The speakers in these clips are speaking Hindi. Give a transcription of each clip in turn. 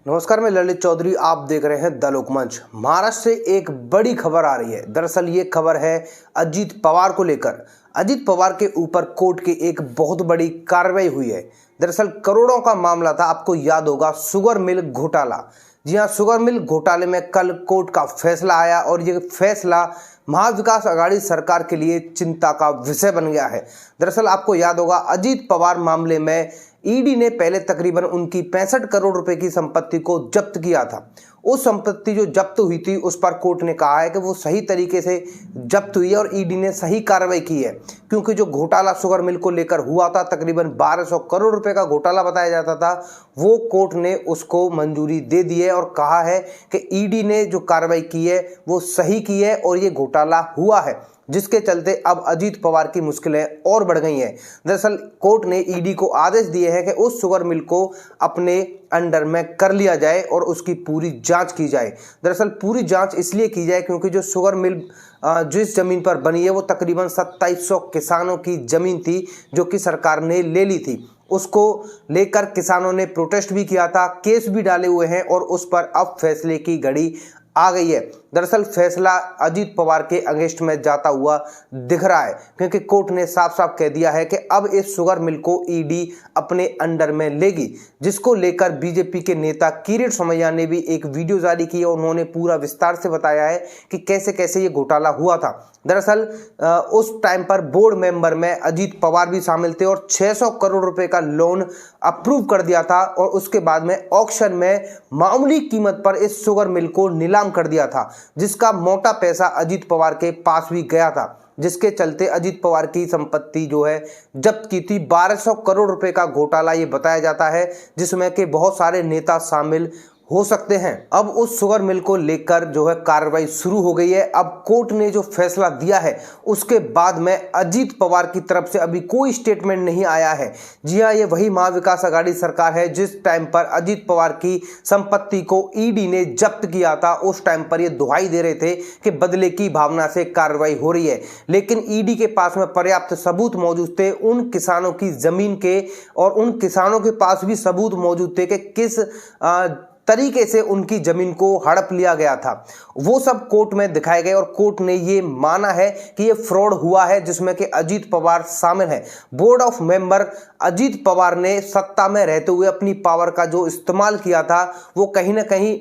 नमस्कार, मैं ललित चौधरी। आप देख रहे हैं द लोकमंच। महाराष्ट्र से एक बड़ी खबर आ रही है। दरअसल ये खबर है अजीत पवार को लेकर। अजीत पवार के ऊपर कोर्ट की एक बहुत बड़ी कार्रवाई हुई है। दरअसल करोड़ों का मामला था, आपको याद होगा, शुगर मिल घोटाला। जी हाँ, शुगर मिल घोटाले में कल कोर्ट का फैसला आया और ये फैसला महाविकास आघाड़ी सरकार के लिए चिंता का विषय बन गया है। दरअसल आपको याद होगा, अजीत पवार मामले में ईडी ने पहले तकरीबन उनकी 65 करोड़ रुपए की संपत्ति को जब्त किया था। उस संपत्ति जो जब्त हुई थी उस पर कोर्ट ने कहा है कि वो सही तरीके से जब्त हुई है और ईडी ने सही कार्रवाई की है, क्योंकि जो घोटाला शुगर मिल को लेकर हुआ था, तकरीबन 1200 करोड़ रुपए का घोटाला बताया जाता था, वो कोर्ट ने उसको मंजूरी दे दी है और कहा है कि ईडी ने जो कार्रवाई की है वो सही की है और ये घोटाला हुआ है, जिसके चलते अब अजीत पवार की मुश्किलें और बढ़ गई हैं। दरअसल कोर्ट ने ईडी को आदेश दिए हैं कि उस शुगर मिल को अपने अंडर में कर लिया जाए और उसकी पूरी जांच की जाए। दरअसल पूरी जांच इसलिए की जाए क्योंकि जो शुगर मिल जिस जमीन पर बनी है वो तकरीबन 2700 किसानों की जमीन थी, जो कि सरकार ने ले ली थी। उसको लेकर किसानों ने प्रोटेस्ट भी किया था, केस भी डाले हुए हैं और उस पर अब फैसले की घड़ी आ गई है। दरअसल फैसला अजीत पवार के अगेंस्ट में जाता हुआ दिख रहा है, क्योंकि कोर्ट ने साफ साफ कह दिया है कि अब इस शुगर मिल को ईडी अपने अंडर में लेगी, जिसको लेकर बीजेपी के नेता किरीट सोमैया ने भी एक वीडियो जारी की और उन्होंने पूरा विस्तार से बताया है कि कैसे कैसे ये घोटाला हुआ था। दरअसल उस टाइम पर बोर्ड मेंबर में अजीत पवार भी शामिल थे और 600 करोड़ रुपए का लोन अप्रूव कर दिया था और उसके बाद में ऑक्शन में मामूली कीमत पर इस शुगर मिल को नीलाम कर दिया था, जिसका मोटा पैसा अजीत पवार के पास भी गया था, जिसके चलते अजीत पवार की संपत्ति जो है जब्त की थी। 1200 करोड़ रुपए का घोटाला ये बताया जाता है, जिसमें के बहुत सारे नेता शामिल हो सकते हैं। अब उस शुगर मिल को लेकर जो है कार्रवाई शुरू हो गई है। अब कोर्ट ने जो फैसला दिया है उसके बाद में अजीत पवार की तरफ से अभी कोई स्टेटमेंट नहीं आया है। जी हाँ, ये वही महाविकास आघाड़ी सरकार है जिस टाइम पर अजीत पवार की संपत्ति को ईडी ने जब्त किया था, उस टाइम पर ये दुहाई दे रहे थे कि बदले की भावना से कार्रवाई हो रही है, लेकिन ईडी के पास में पर्याप्त सबूत मौजूद थे उन किसानों की जमीन के, और उन किसानों के पास भी सबूत मौजूद थे कि किस तरीके से उनकी जमीन को हड़प लिया गया था। वो सब कोर्ट में दिखाए गए और कोर्ट ने ये माना है कि ये फ्रॉड हुआ है, जिसमें कि अजीत पवार शामिल है। Board of member Ajit Pawar ने सत्ता में रहते हुए अपनी पावर का जो इस्तेमाल किया था वो कहीं ना कहीं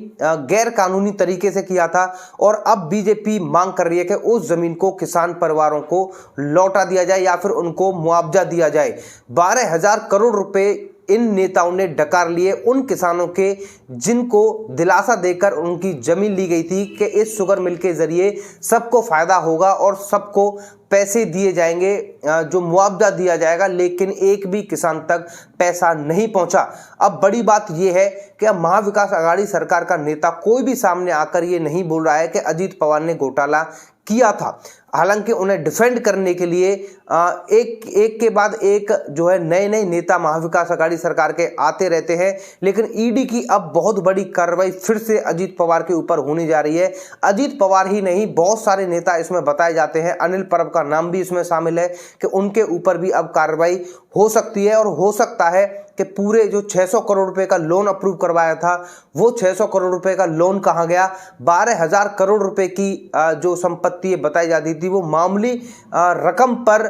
गैर कानूनी तरीके से किया था और अब बीजेपी मांग कर रही है कि उस जमीन को किसान परिवारों को लौटा दिया जाए या फिर उनको मुआवजा दिया जाए। 12,000 करोड़ रुपए इन नेताओं ने डकार लिए उन किसानों के, जिनको दिलासा देकर उनकी जमीन ली गई थी कि इस शुगर मिल के जरिए सबको फायदा होगा और सबको पैसे दिए जाएंगे, जो मुआवजा दिया जाएगा, लेकिन एक भी किसान तक पैसा नहीं पहुंचा। अब बड़ी बात यह है कि अब महाविकास आघाड़ी सरकार का नेता कोई भी सामने आकर ये नहीं बोल रहा है कि अजीत पवार ने घोटाला किया था। हालांकि उन्हें डिफेंड करने के लिए एक के बाद एक जो है नए नए नेता महाविकास आघाड़ी सरकार के आते रहते हैं, लेकिन ईडी की अब बहुत बड़ी कार्रवाई फिर से अजीत पवार के ऊपर होने जा रही है। अजीत पवार ही नहीं, बहुत सारे नेता इसमें बताए जाते हैं, अनिल परब का नाम भी इसमें शामिल है कि उनके ऊपर भी अब कार्रवाई हो सकती है और हो सकता है कि पूरे जो 600 करोड़ रुपए का लोन अप्रूव करवाया था वो 600 करोड़ रुपए का लोन कहाँ गया। 12,000 करोड़ रुपए की जो संपत्ति बताई जाती थी वो मामूली रकम पर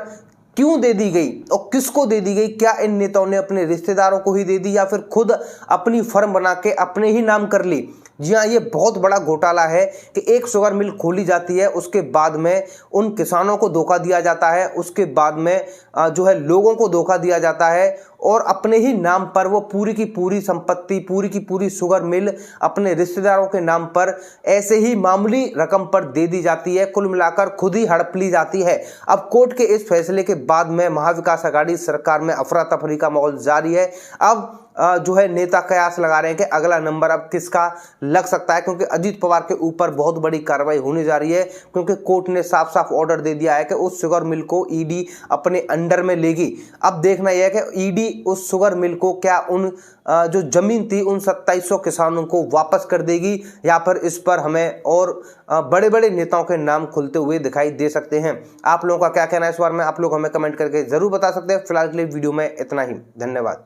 क्यों दे दी गई और किसको दे दी गई? क्या इन नेताओं ने अपने रिश्तेदारों को ही दे दी या फिर खुद अपनी फर्म बना के अपने ही नाम कर ली? जी हाँ, ये बहुत बड़ा घोटाला है कि एक शुगर मिल खोली जाती है, उसके बाद में उन किसानों को धोखा दिया जाता है, उसके बाद में जो है लोगों को धोखा दिया जाता है और अपने ही नाम पर वो पूरी की पूरी संपत्ति, पूरी की पूरी शुगर मिल अपने रिश्तेदारों के नाम पर ऐसे ही मामूली रकम पर दे दी जाती है। कुल मिलाकर खुद ही हड़प ली जाती है। अब कोर्ट के इस फैसले के बाद में महाविकास आघाड़ी सरकार में अफरा तफरी का माहौल जारी है। अब जो है नेता कयास लगा रहे हैं कि अगला नंबर अब किसका लग सकता है, क्योंकि अजीत पवार के ऊपर बहुत बड़ी कार्रवाई होने जा रही है, क्योंकि कोर्ट ने साफ साफ ऑर्डर दे दिया है कि उस शुगर मिल को ईडी अपने अंडर में लेगी। अब देखना यह है कि ईडी उस शुगर मिल को क्या उन जो जमीन थी उन 2700 किसानों को वापस कर देगी या फिर इस पर हमें और बड़े बड़े नेताओं के नाम खुलते हुए दिखाई दे सकते हैं। आप लोगों का क्या कहना है इस बारे में? आप लोग हमें कमेंट करके जरूर बता सकते हैं। फिलहाल के लिए वीडियो में इतना ही। धन्यवाद।